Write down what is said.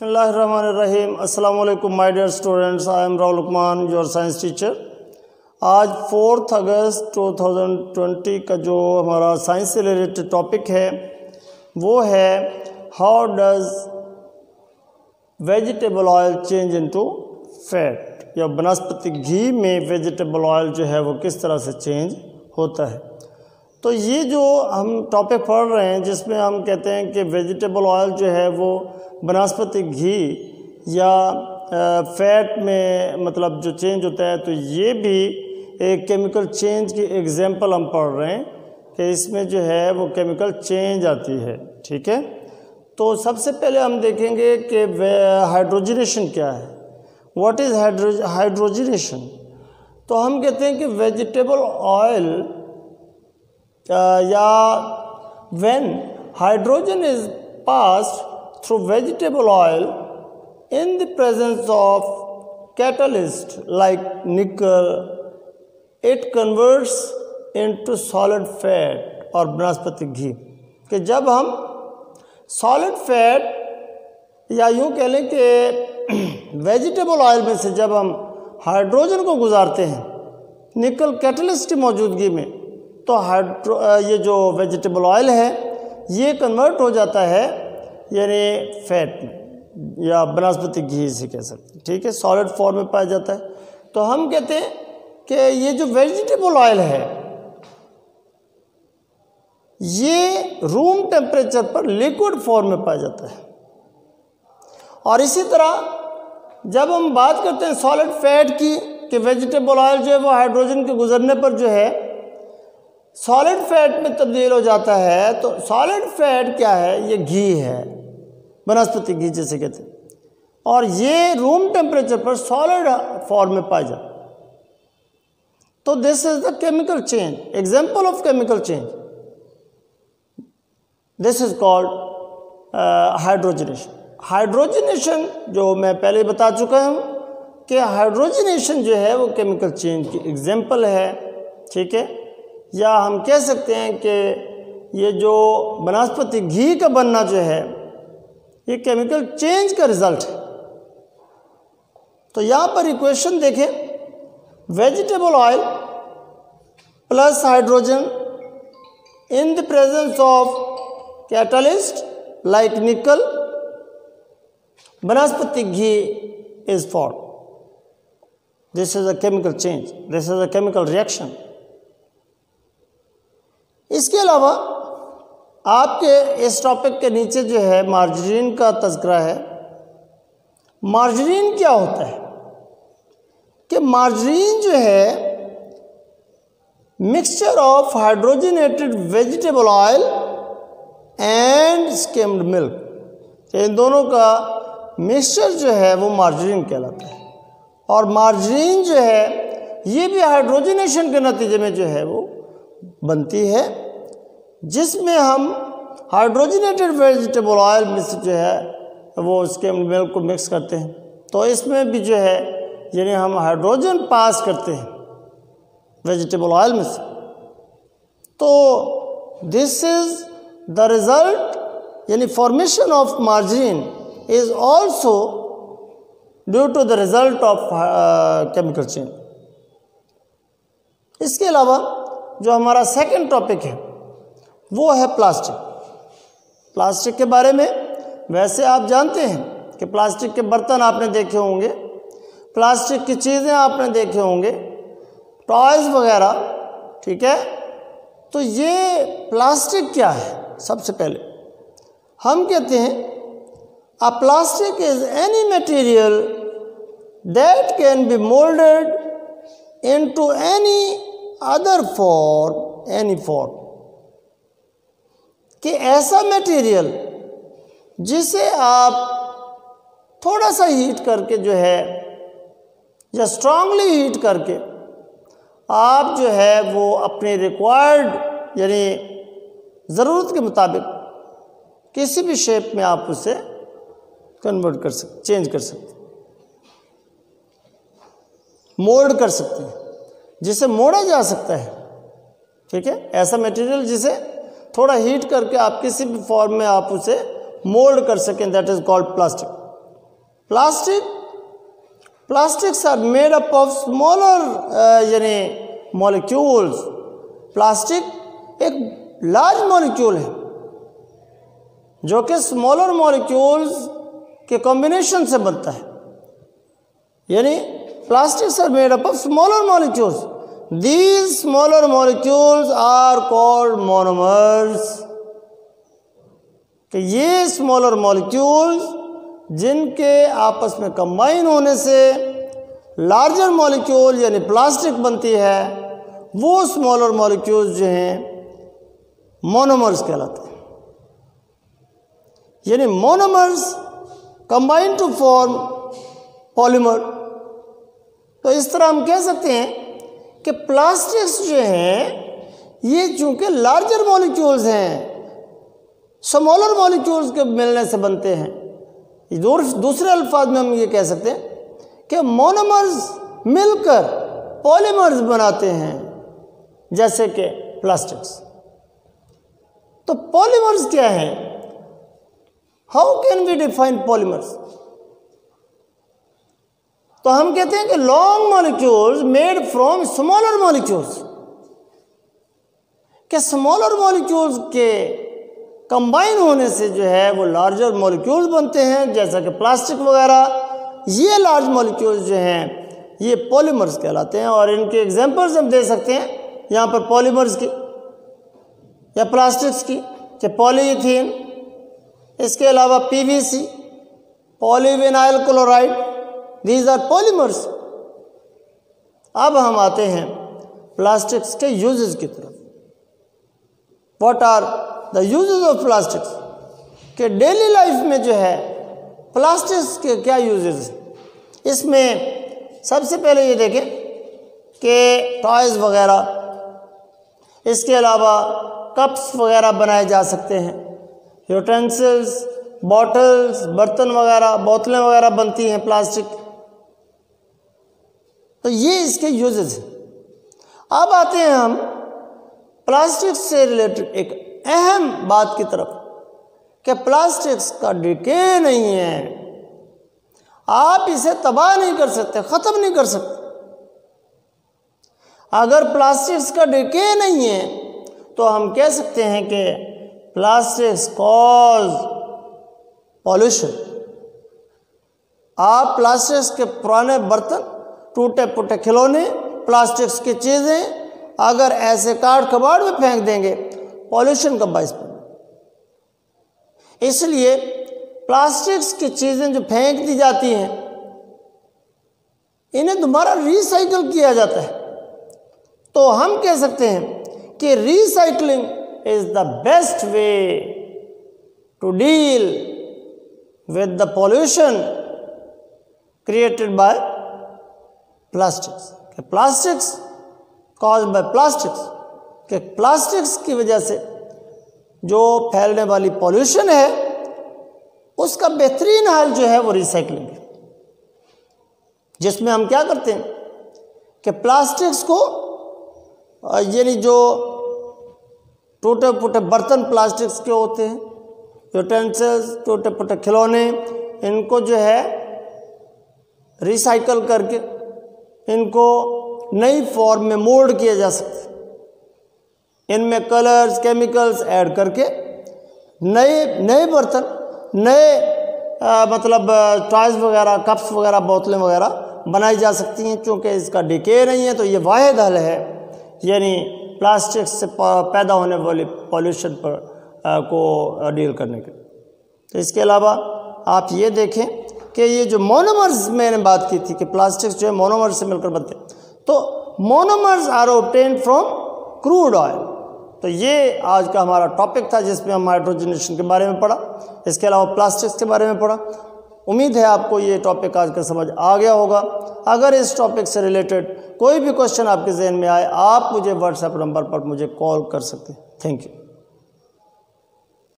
बिस्मिल्लाहिर्रहमानिर्रहीम। अस्सलाम वालेकुम my dear students, I am Rahul Lukman, your science teacher. आज 4 अगस्त 2020 का जो हमारा साइंस से रिलेटेड टॉपिक है वो है how does vegetable oil change into fat, या वनस्पति घी में वेजिटेबल ऑयल जो है वो किस तरह से चेंज होता है। तो ये जो हम टॉपिक पढ़ रहे हैं जिसमें हम कहते हैं कि वेजिटेबल ऑयल जो है वो वनस्पति घी या फैट में मतलब जो चेंज होता है, तो ये भी एक केमिकल चेंज की एग्जांपल हम पढ़ रहे हैं कि इसमें जो है वो केमिकल चेंज आती है। ठीक है, तो सबसे पहले हम देखेंगे कि हाइड्रोजनेशन क्या है, व्हाट इज़ हाइड्रोजनेशन। तो हम कहते हैं कि वेजिटेबल ऑयल या when hydrogen is passed through vegetable oil in the presence of catalyst like nickel, it converts into solid fat और वनस्पति घी। कि जब हम सॉलिड फैट या यूँ कह लें कि वेजिटेबल ऑयल में से जब हम हाइड्रोजन को गुजारते हैं निकल कैटलिस्ट की मौजूदगी में, तो ये जो वेजिटेबल ऑयल है ये कन्वर्ट हो जाता है यानी फैट में या वनस्पति घी से कह सकते हैं। ठीक है, सॉलिड फॉर्म में पाया जाता है। तो हम कहते हैं कि ये जो वेजिटेबल ऑयल है ये रूम टेम्परेचर पर लिक्विड फॉर्म में पाया जाता है। और इसी तरह जब हम बात करते हैं सॉलिड फैट की कि वेजिटेबल ऑयल जो है वो हाइड्रोजन के गुजरने पर जो है सॉलिड फैट में तब्दील हो जाता है। तो सॉलिड फैट क्या है, ये घी है, वनस्पति घी जिसे कहते हैं, और ये रूम टेम्परेचर पर सॉलिड फॉर्म में पाया जाता है। तो this is the chemical change, example of chemical change, this is called hydrogenation. Hydrogenation जो मैं पहले बता चुका हूँ कि हाइड्रोजनेशन जो है वो केमिकल चेंज की एग्जांपल है। ठीक है, या हम कह सकते हैं कि ये जो वनस्पति घी का बनना जो है ये केमिकल चेंज का रिजल्ट है। तो यहाँ पर इक्वेशन देखें, vegetable oil plus hydrogen in the presence of catalyst like nickel, वनस्पति घी is form. This is a chemical change, this is a chemical reaction. इसके अलावा आपके इस टॉपिक के नीचे जो है मार्जरीन का तज़किरा है। मार्जरीन क्या होता है कि मार्जरीन जो है mixture of hydrogenated vegetable oil and skimmed milk, इन दोनों का मिक्सचर जो है वो मार्जरीन कहलाता है। और मार्जरीन जो है ये भी हाइड्रोजनेशन के नतीजे में जो है वो बनती है, जिसमें हम हाइड्रोजनेटेड वेजिटेबल ऑयल में से जो है वो स्किम्ड मिल्क को मिक्स करते हैं। तो इसमें भी जो है यानी हम हाइड्रोजन पास करते हैं वेजिटेबल ऑयल में से। तो दिस इज द रिजल्ट, यानी formation of margarine is also due to the result of chemical change. इसके अलावा जो हमारा सेकंड टॉपिक है वो है प्लास्टिक। प्लास्टिक के बारे में वैसे आप जानते हैं कि प्लास्टिक के बर्तन आपने देखे होंगे, प्लास्टिक की चीज़ें आपने देखे होंगे, टॉयज़ वगैरह। ठीक है, तो ये प्लास्टिक क्या है, सबसे पहले हम कहते हैं अ plastic is any material that can be moulded into any other form, any form, कि ऐसा मटेरियल जिसे आप थोड़ा सा हीट करके जो है या स्ट्रांगली हीट करके आप जो है वो अपने रिक्वायर्ड यानी ज़रूरत के मुताबिक किसी भी शेप में आप उसे कन्वर्ट कर सकते, चेंज कर सकते, मोल्ड कर सकते हैं, जिसे मोड़ा जा सकता है। ठीक है, ऐसा मटेरियल जिसे थोड़ा हीट करके आप किसी भी फॉर्म में आप उसे मोल्ड कर सकें, that is called plastic. plastics are made up of smaller यानी molecules. प्लास्टिक एक लार्ज मॉलिक्यूल है जो कि स्मॉलर मॉलिक्यूल्स के कॉम्बिनेशन से बनता है, यानी plastics are made up of smaller molecules. These smaller molecules are called monomers. कि ये स्मॉलर मॉलिक्यूल्स जिनके आपस में कंबाइन होने से लार्जर मॉलिक्यूल यानी प्लास्टिक बनती है, वो स्मॉलर मॉलिक्यूल्स जो हैं मोनोमर्स कहलाते हैं। यानी monomers combine to form polymer. तो इस तरह हम कह सकते हैं कि प्लास्टिक्स जो हैं ये चूंकि लार्जर मॉलिक्यूल्स हैं, स्मॉलर मॉलिक्यूल्स के मिलने से बनते हैं। दूसरे अल्फाज में हम ये कह सकते हैं कि मोनोमर्स मिलकर पॉलीमर्स बनाते हैं, जैसे कि प्लास्टिक्स। तो पॉलीमर्स क्या है? How can we define polymers? तो हम कहते हैं कि long molecules made from smaller molecules, कि स्मॉलर मॉलिक्यूल्स के कंबाइन होने से जो है वो लार्जर मॉलिक्यूल्स बनते हैं, जैसा कि प्लास्टिक वगैरह। ये लार्ज मॉलिक्यूल्स जो हैं ये पॉलीमर्स कहलाते हैं। और इनके एग्जांपल्स हम दे सकते हैं यहाँ पर पॉलीमर्स की या प्लास्टिक्स की, कि पॉलीइथीन, इसके अलावा PVC, polyvinyl chloride, these are polymers. अब हम आते हैं प्लास्टिक्स के यूजेस की तरफ। What are the uses of plastics? कि डेली लाइफ में जो है प्लास्टिक्स के क्या यूजेस हैं? इसमें सबसे पहले ये देखें कि टॉयज़ वगैरह, इसके अलावा कप्स वगैरह बनाए जा सकते हैं, यूटेंसिल्स, बॉटल्स, बर्तन वगैरह, बोतलें वगैरह बनती हैं प्लास्टिक। तो ये इसके यूजेस हैं। अब आते हैं हम प्लास्टिक से रिलेटेड एक अहम बात की तरफ, कि प्लास्टिक्स का डिके नहीं है। आप इसे तबाह नहीं कर सकते, ख़त्म नहीं कर सकते। अगर प्लास्टिक्स का डिके नहीं है तो हम कह सकते हैं कि प्लास्टिक्स कॉज पॉल्यूशन। आप प्लास्टिक्स के पुराने बर्तन, टूटे फूटे खिलौने, प्लास्टिक्स की चीज़ें अगर ऐसे काट कबाड़ में फेंक देंगे, पॉल्यूशन का बायस बने। इसलिए प्लास्टिक्स की चीज़ें जो फेंक दी जाती हैं, इन्हें दोबारा रिसाइकल किया जाता है। तो हम कह सकते हैं कि recycling is the best way to deal with the pollution created by plastics. Plastics cause by plastics, कि प्लास्टिक्स की वजह से जो फैलने वाली पॉल्यूशन है उसका बेहतरीन हल जो है वो रिसाइकलिंग है, जिसमें हम क्या करते हैं कि प्लास्टिक्स को यानी जो टूटे फूटे बर्तन प्लास्टिक्स के होते हैं, यूटेंसिल्स, टूटे फूटे खिलौने, इनको जो है रिसाइकल करके इनको नई फॉर्म में मोल्ड किया जा सकता है। इनमें कलर्स, केमिकल्स ऐड करके नए बर्तन, नए मतलब टॉयज़ वगैरह, कप्स वगैरह, बोतलें वगैरह बनाई जा सकती हैं। चूँकि इसका डिके नहीं है तो ये वाहिद हल है, यानी प्लास्टिक से पैदा होने वाली पॉल्यूशन पर को डील करने के। तो इसके अलावा आप ये देखें कि ये जो मोनोमर्स मैंने बात की थी कि प्लास्टिक्स जो है मोनोमर्स से मिलकर बनते हैं, तो monomers are obtained from crude oil. तो ये आज का हमारा टॉपिक था जिसमें हम हाइड्रोजनेशन के बारे में पढ़ा, इसके अलावा प्लास्टिक्स के बारे में पढ़ा। उम्मीद है आपको ये टॉपिक आज का समझ आ गया होगा। अगर इस टॉपिक से रिलेटेड कोई भी क्वेश्चन आपके जहन में आए, आप मुझे व्हाट्सएप नंबर पर मुझे कॉल कर सकते हैं। Thank you.